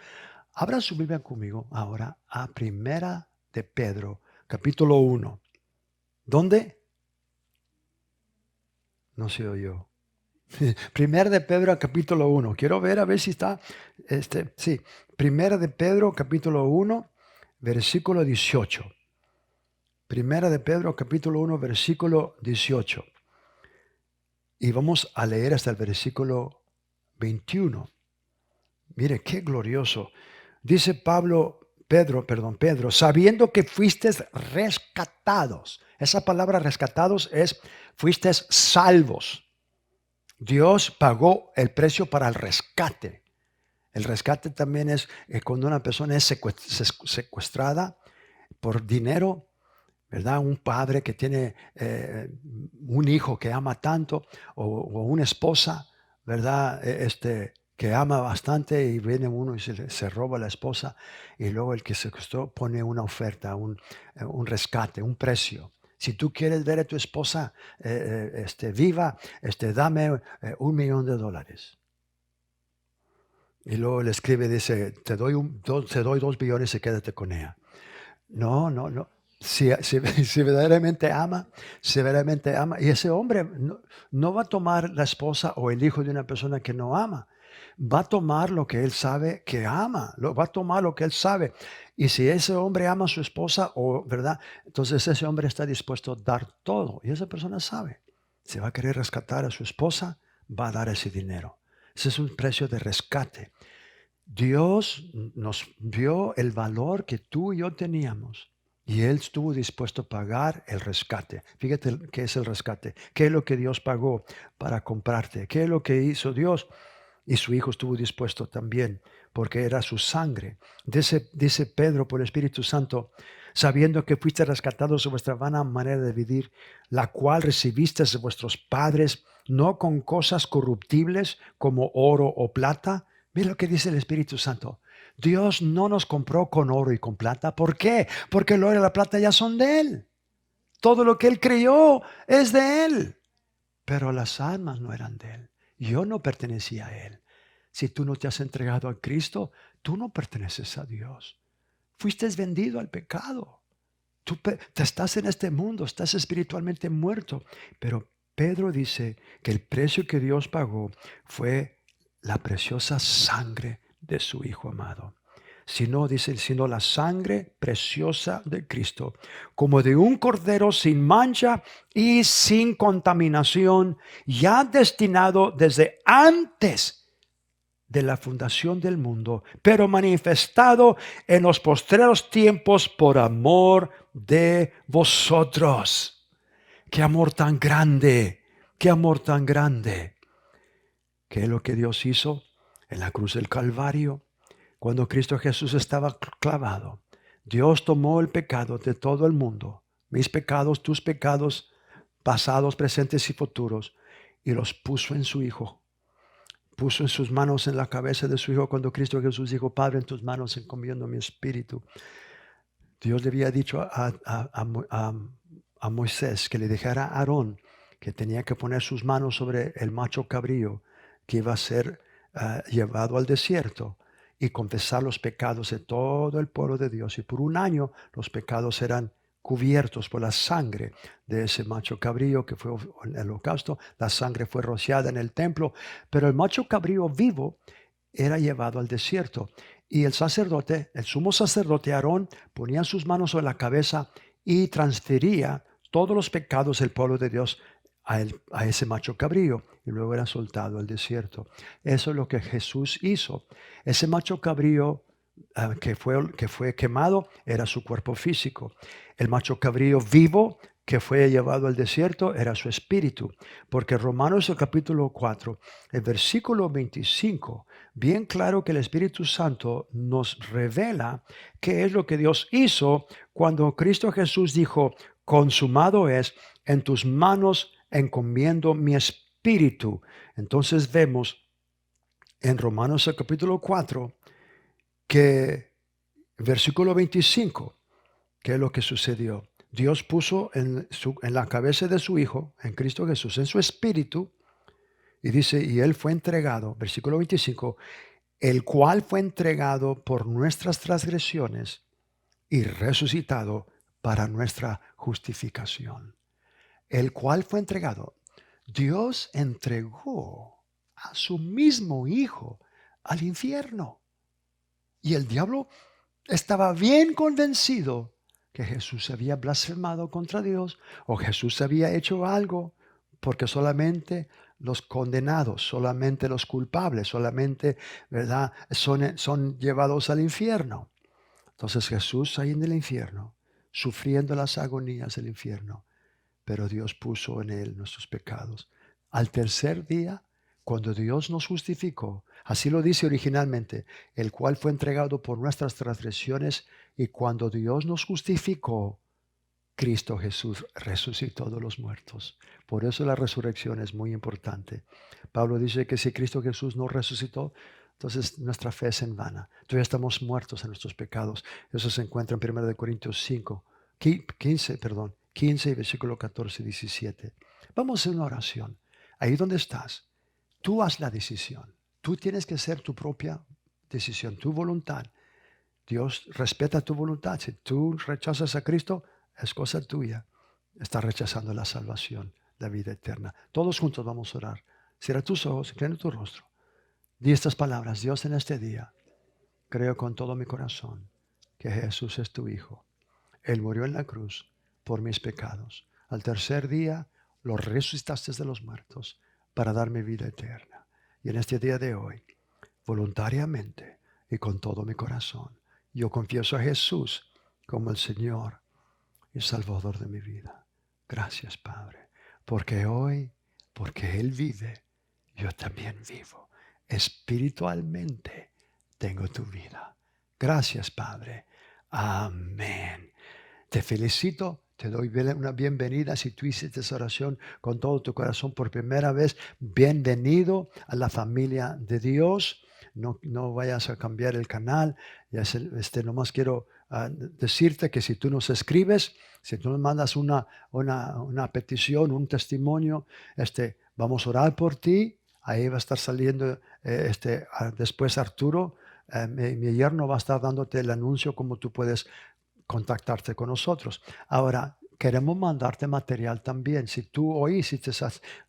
Abra su Biblia conmigo ahora a Primera de Pedro, capítulo 1. ¿Dónde? No se oyó. Primera de Pedro, capítulo 1. Quiero ver a ver si está. Sí, Primera de Pedro, capítulo 1, versículo 18. Primera de Pedro, capítulo 1, versículo 18. Y vamos a leer hasta el versículo 21. Mire, qué glorioso. Dice Pedro, sabiendo que fuisteis rescatados. Esa palabra rescatados es, fuisteis salvos. Dios pagó el precio para el rescate. El rescate también es cuando una persona es secuestrada por dinero, ¿verdad? Un padre que tiene un hijo que ama tanto o una esposa, ¿verdad? Que ama bastante y viene uno y se roba la esposa y luego el que secuestró pone una oferta, un rescate, un precio. Si tú quieres ver a tu esposa viva, dame $1 millón. Y luego le escribe, dice, te doy 2 billones y quédate con ella. No, no, no. Si verdaderamente ama, y ese hombre no va a tomar la esposa o el hijo de una persona que no ama. Va a tomar lo que él sabe que ama, va a tomar lo que él sabe. Y si ese hombre ama a su esposa, ¿verdad? Entonces ese hombre está dispuesto a dar todo. Y esa persona sabe. Si va a querer rescatar a su esposa, va a dar ese dinero. Ese es un precio de rescate. Dios nos dio el valor que tú y yo teníamos y Él estuvo dispuesto a pagar el rescate. Fíjate qué es el rescate. ¿Qué es lo que Dios pagó para comprarte? ¿Qué es lo que hizo Dios? Y su Hijo estuvo dispuesto también porque era su sangre. Dice Pedro por el Espíritu Santo, sabiendo que fuiste rescatados de vuestra vana manera de vivir, la cual recibisteis de vuestros padres, no con cosas corruptibles como oro o plata. Mira lo que dice el Espíritu Santo. Dios no nos compró con oro y con plata. ¿Por qué? Porque el oro y la plata ya son de Él. Todo lo que Él creó es de Él. Pero las almas no eran de Él. Yo no pertenecía a Él. Si tú no te has entregado a Cristo, tú no perteneces a Dios. Fuiste vendido al pecado. Te estás en este mundo, estás espiritualmente muerto. Pero Pedro dice que el precio que Dios pagó fue la preciosa sangre de su Hijo amado. Sino la sangre preciosa de Cristo, como de un cordero sin mancha y sin contaminación, ya destinado desde antes de la fundación del mundo, pero manifestado en los postreros tiempos por amor de vosotros. ¡Qué amor tan grande! ¡Qué amor tan grande! ¿Qué es lo que Dios hizo en la cruz del Calvario? Cuando Cristo Jesús estaba clavado, Dios tomó el pecado de todo el mundo, mis pecados, tus pecados, pasados, presentes y futuros, y los puso en su Hijo. Puso en sus manos en la cabeza de su Hijo cuando Cristo Jesús dijo, Padre, en tus manos encomiendo mi espíritu. Dios le había dicho a Moisés que le dijera a Aarón que tenía que poner sus manos sobre el macho cabrío que iba a ser llevado al desierto y confesar los pecados de todo el pueblo de Dios. Y por 1 año los pecados eran cubiertos por la sangre de ese macho cabrío que fue en el holocausto. La sangre fue rociada en el templo, pero el macho cabrío vivo era llevado al desierto. Y el sacerdote, el sumo sacerdote Aarón, ponía sus manos sobre la cabeza y transfería todos los pecados del pueblo de Dios a ese macho cabrío, y luego era soltado al desierto. Eso es lo que Jesús hizo. Ese macho cabrío que fue quemado era su cuerpo físico. El macho cabrío vivo que fue llevado al desierto era su espíritu, porque Romanos el capítulo 4, el versículo 25, bien claro que el Espíritu Santo nos revela qué es lo que Dios hizo cuando Cristo Jesús dijo, consumado es, en tus manos encomiendo mi espíritu. Entonces vemos en Romanos el capítulo 4 que versículo 25, ¿qué es lo que sucedió? Dios puso en la cabeza de su Hijo, en Cristo Jesús, en su espíritu, Y dice, y él fue entregado, versículo 25, el cual fue entregado por nuestras transgresiones y resucitado para nuestra justificación. El cual fue entregado. Dios entregó a su mismo Hijo al infierno. Y el diablo estaba bien convencido que Jesús había blasfemado contra Dios o Jesús había hecho algo, porque solamente los condenados, solamente los culpables, solamente, ¿verdad?, son llevados al infierno. Entonces Jesús ahí en el infierno, sufriendo las agonías del infierno, pero Dios puso en él nuestros pecados. Al tercer día, cuando Dios nos justificó, así lo dice originalmente, el cual fue entregado por nuestras transgresiones, y cuando Dios nos justificó, Cristo Jesús resucitó de los muertos. Por eso la resurrección es muy importante. Pablo dice que si Cristo Jesús no resucitó, entonces nuestra fe es en vana. Todavía estamos muertos en nuestros pecados. Eso se encuentra en 1 Corintios 15, versículo 14 y 17. Vamos a hacer una oración. Ahí donde estás, tú haz la decisión. Tú tienes que hacer tu propia decisión, tu voluntad. Dios respeta tu voluntad. Si tú rechazas a Cristo, es cosa tuya. Estás rechazando la salvación, la vida eterna. Todos juntos vamos a orar. Cierra tus ojos, inclina tu rostro. Di estas palabras. Dios, en este día, creo con todo mi corazón que Jesús es tu Hijo. Él murió en la cruz por mis pecados. Al tercer día lo resucitaste de los muertos para darme vida eterna. Y en este día de hoy, voluntariamente y con todo mi corazón, yo confieso a Jesús como el Señor y Salvador de mi vida. Gracias, Padre, porque hoy, porque Él vive, yo también vivo. Espiritualmente tengo tu vida. Gracias, Padre. Amén. Te felicito, te doy una bienvenida. Si tú hiciste esa oración con todo tu corazón por primera vez, bienvenido a la familia de Dios. No vayas a cambiar el canal. Nomás quiero decirte que si tú nos escribes, si tú nos mandas una petición, un testimonio, vamos a orar por ti. Ahí va a estar saliendo después Arturo. Mi yerno va a estar dándote el anuncio cómo tú puedes contactarte con nosotros. Ahora, queremos mandarte material también. Si tú hoy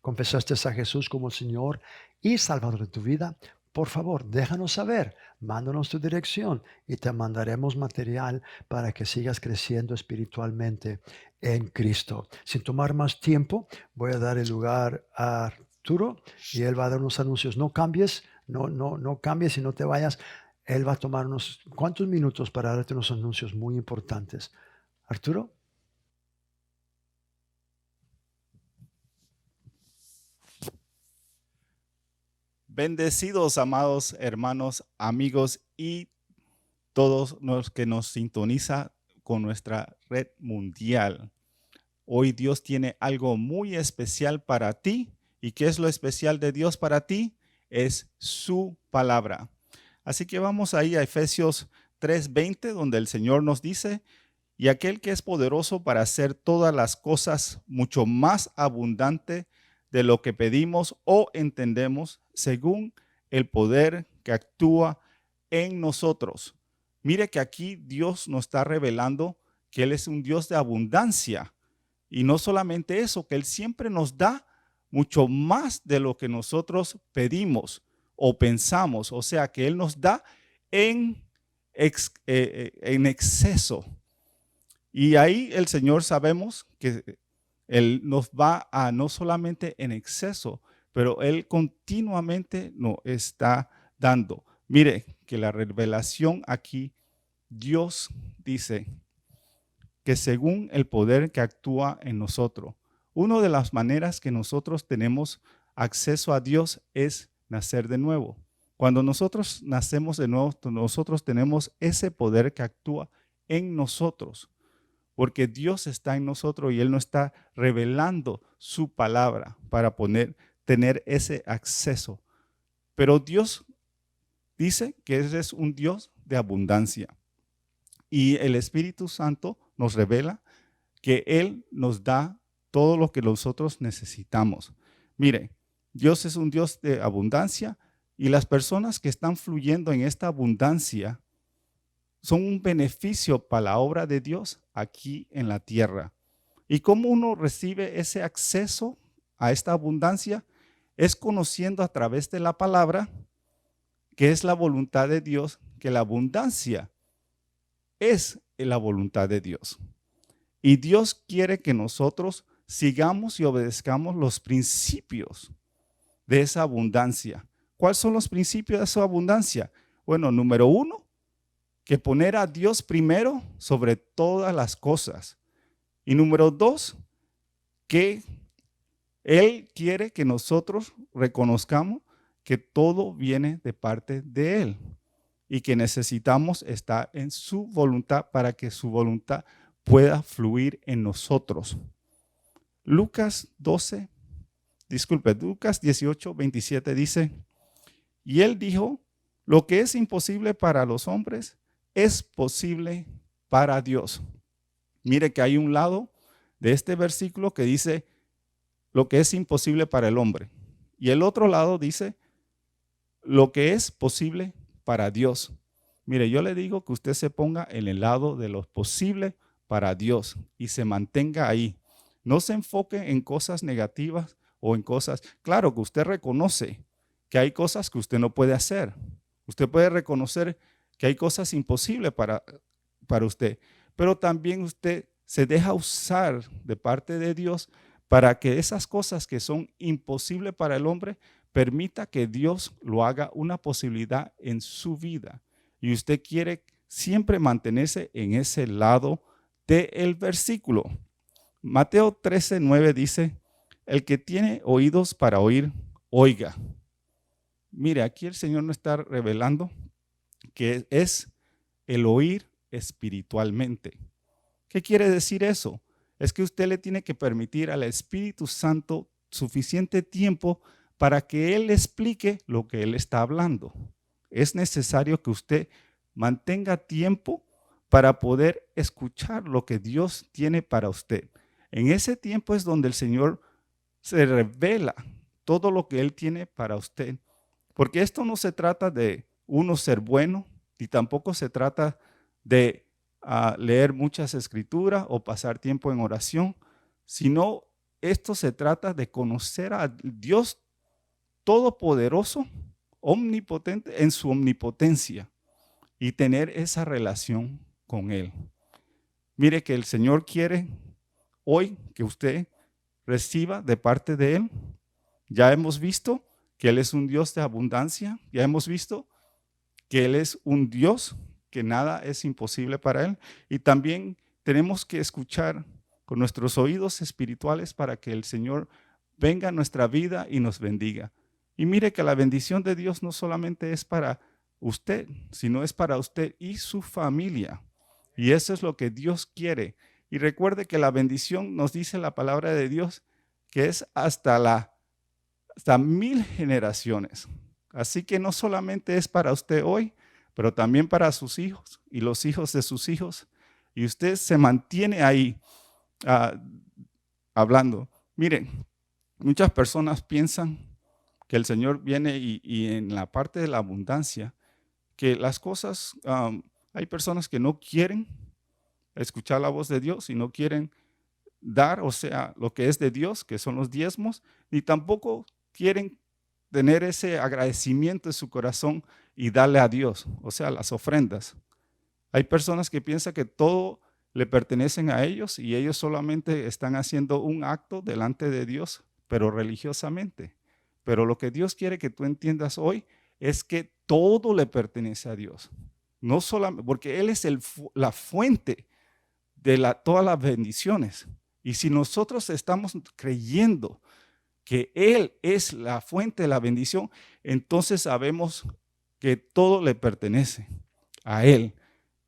confesaste a Jesús como el Señor y Salvador de tu vida, por favor, déjanos saber, mándanos tu dirección y te mandaremos material para que sigas creciendo espiritualmente en Cristo. Sin tomar más tiempo, voy a dar el lugar a Arturo y él va a dar unos anuncios. No cambies, no cambies y no te vayas. Él va a tomar unos cuantos minutos para darte unos anuncios muy importantes. Arturo. Bendecidos, amados hermanos, amigos y todos los que nos sintoniza con nuestra red mundial. Hoy Dios tiene algo muy especial para ti. ¿Y qué es lo especial de Dios para ti? Es su palabra. Así que vamos ahí a Efesios 3:20, donde el Señor nos dice, y aquel que es poderoso para hacer todas las cosas mucho más abundante de lo que pedimos o entendemos, según el poder que actúa en nosotros. Mire que aquí Dios nos está revelando que Él es un Dios de abundancia. Y no solamente eso, que Él siempre nos da mucho más de lo que nosotros pedimos o pensamos. O sea, que Él nos da en exceso. Y ahí el Señor sabemos que Él nos va a no solamente en exceso, pero Él continuamente nos está dando. Mire que la revelación aquí, Dios dice que según el poder que actúa en nosotros, una de las maneras que nosotros tenemos acceso a Dios es nacer de nuevo. Cuando nosotros nacemos de nuevo, nosotros tenemos ese poder que actúa en nosotros, porque Dios está en nosotros y Él nos está revelando su palabra para tener ese acceso. Pero Dios dice que ese es un Dios de abundancia. Y el Espíritu Santo nos revela que Él nos da todo lo que nosotros necesitamos. Mire, Dios es un Dios de abundancia y las personas que están fluyendo en esta abundancia son un beneficio para la obra de Dios aquí en la tierra. ¿Y cómo uno recibe ese acceso a esta abundancia? Es conociendo a través de la palabra, que es la voluntad de Dios, que la abundancia es la voluntad de Dios. Y Dios quiere que nosotros sigamos y obedezcamos los principios de esa abundancia. ¿Cuáles son los principios de esa abundancia? Bueno, número 1, que poner a Dios primero sobre todas las cosas. Y número 2, que Él quiere que nosotros reconozcamos que todo viene de parte de Él y que necesitamos estar en su voluntad para que su voluntad pueda fluir en nosotros. Lucas 18, 27 dice, y Él dijo, lo que es imposible para los hombres es posible para Dios. Mire que hay un lado de este versículo que dice lo que es imposible para el hombre. Y el otro lado dice lo que es posible para Dios. Mire, yo le digo que usted se ponga en el lado de lo posible para Dios y se mantenga ahí. No se enfoque en cosas negativas o en cosas. Claro que usted reconoce que hay cosas que usted no puede hacer. Usted puede reconocer que hay cosas imposibles para usted, pero también usted se deja usar de parte de Dios para que esas cosas que son imposibles para el hombre, permita que Dios lo haga una posibilidad en su vida. Y usted quiere siempre mantenerse en ese lado del versículo. Mateo 13:9 dice, el que tiene oídos para oír, oiga. Mire, aquí el Señor nos está revelando que es el oír espiritualmente. ¿Qué quiere decir eso? Es que usted le tiene que permitir al Espíritu Santo suficiente tiempo para que Él explique lo que Él está hablando. Es necesario que usted mantenga tiempo para poder escuchar lo que Dios tiene para usted. En ese tiempo es donde el Señor se revela todo lo que Él tiene para usted. Porque esto no se trata de uno ser bueno, ni tampoco se trata de leer muchas escrituras o pasar tiempo en oración, sino esto se trata de conocer a Dios todopoderoso, omnipotente, en su omnipotencia y tener esa relación con Él. Mire que el Señor quiere hoy que usted reciba de parte de Él. Ya hemos visto que Él es un Dios de abundancia, ya hemos visto que Él es un Dios que nada es imposible para Él. Y también tenemos que escuchar con nuestros oídos espirituales para que el Señor venga a nuestra vida y nos bendiga. Y mire que la bendición de Dios no solamente es para usted, sino es para usted y su familia. Y eso es lo que Dios quiere. Y recuerde que la bendición nos dice la palabra de Dios que es hasta 1000 generaciones. Así que no solamente es para usted hoy, pero también para sus hijos y los hijos de sus hijos. Y usted se mantiene ahí hablando. Miren, muchas personas piensan que el Señor viene y en la parte de la abundancia, que las cosas, hay personas que no quieren escuchar la voz de Dios y no quieren dar, o sea, lo que es de Dios, que son los diezmos, ni tampoco quieren tener ese agradecimiento en su corazón y darle a Dios, o sea, las ofrendas. Hay personas que piensan que todo le pertenecen a ellos y ellos solamente están haciendo un acto delante de Dios, pero religiosamente. Pero lo que Dios quiere que tú entiendas hoy es que todo le pertenece a Dios. No solamente, porque Él es la fuente de todas las bendiciones. Y si nosotros estamos creyendo que Él es la fuente de la bendición, entonces sabemos que todo le pertenece a Él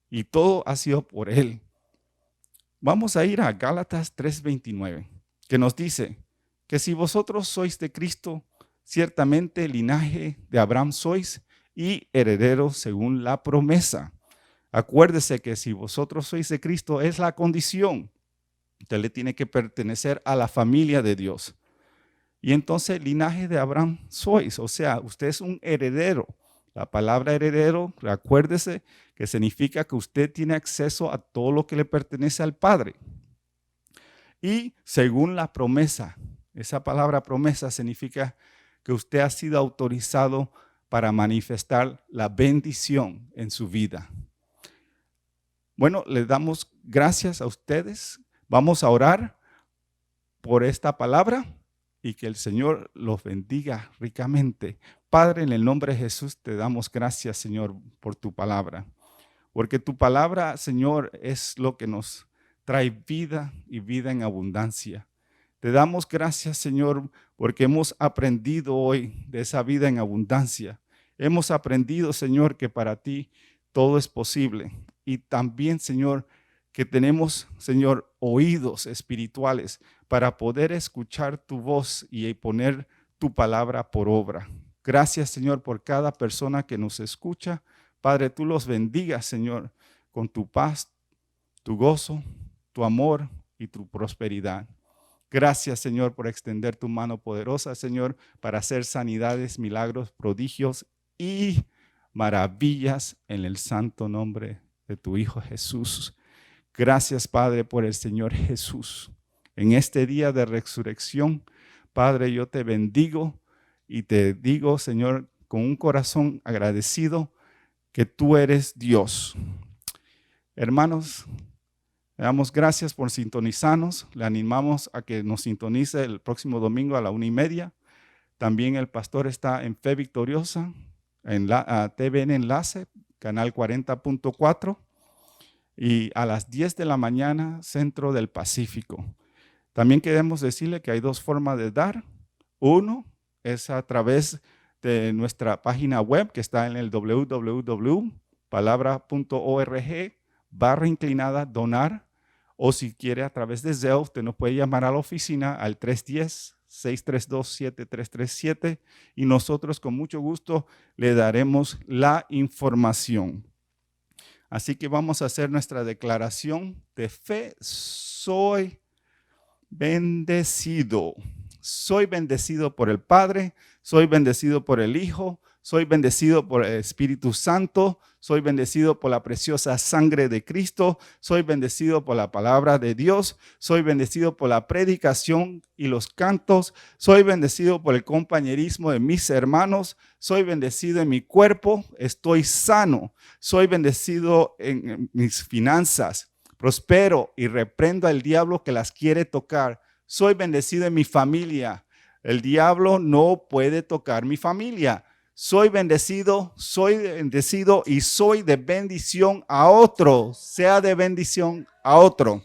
y todo ha sido por Él. Vamos a ir a Gálatas 3:29, que nos dice que si vosotros sois de Cristo, ciertamente linaje de Abraham sois y herederos según la promesa. Acuérdese que si vosotros sois de Cristo es la condición. Usted le tiene que pertenecer a la familia de Dios. Y entonces linaje de Abraham sois, o sea, usted es un heredero. La palabra heredero, recuérdese que significa que usted tiene acceso a todo lo que le pertenece al Padre. Y según la promesa, esa palabra promesa significa que usted ha sido autorizado para manifestar la bendición en su vida. Bueno, les damos gracias a ustedes. Vamos a orar por esta palabra y que el Señor los bendiga ricamente. Padre, en el nombre de Jesús te damos gracias, Señor, por tu palabra. Porque tu palabra, Señor, es lo que nos trae vida y vida en abundancia. Te damos gracias, Señor, porque hemos aprendido hoy de esa vida en abundancia. Hemos aprendido, Señor, que para ti todo es posible. Y también, Señor, que tenemos, Señor, oídos espirituales para poder escuchar tu voz y poner tu palabra por obra. Gracias, Señor, por cada persona que nos escucha. Padre, tú los bendigas, Señor, con tu paz, tu gozo, tu amor y tu prosperidad. Gracias, Señor, por extender tu mano poderosa, Señor, para hacer sanidades, milagros, prodigios y maravillas en el santo nombre de tu Hijo Jesús. Gracias, Padre, por el Señor Jesús. En este día de resurrección, Padre, yo te bendigo y te digo, Señor, con un corazón agradecido, que tú eres Dios. Hermanos, le damos gracias por sintonizarnos. Le animamos a que nos sintonice el próximo domingo a la 1:30. También el pastor está en Fe Victoriosa, en la TVN Enlace, canal 40.4. Y a las 10 de la mañana, Centro del Pacífico. También queremos decirle que hay dos formas de dar. Uno es a través de nuestra página web que está en el www.palabra.org/donar, o si quiere a través de Zelle, usted nos puede llamar a la oficina al 310-632-7337 y nosotros con mucho gusto le daremos la información. Así que vamos a hacer nuestra declaración de fe. Soy bendecido. Soy bendecido por el Padre, soy bendecido por el Hijo, soy bendecido por el Espíritu Santo, soy bendecido por la preciosa sangre de Cristo, soy bendecido por la palabra de Dios, soy bendecido por la predicación y los cantos, soy bendecido por el compañerismo de mis hermanos, soy bendecido en mi cuerpo, estoy sano, soy bendecido en mis finanzas, prospero y reprendo al diablo que las quiere tocar. Soy bendecido en mi familia. El diablo no puede tocar mi familia. Soy bendecido y soy de bendición a otro. Sea de bendición a otro.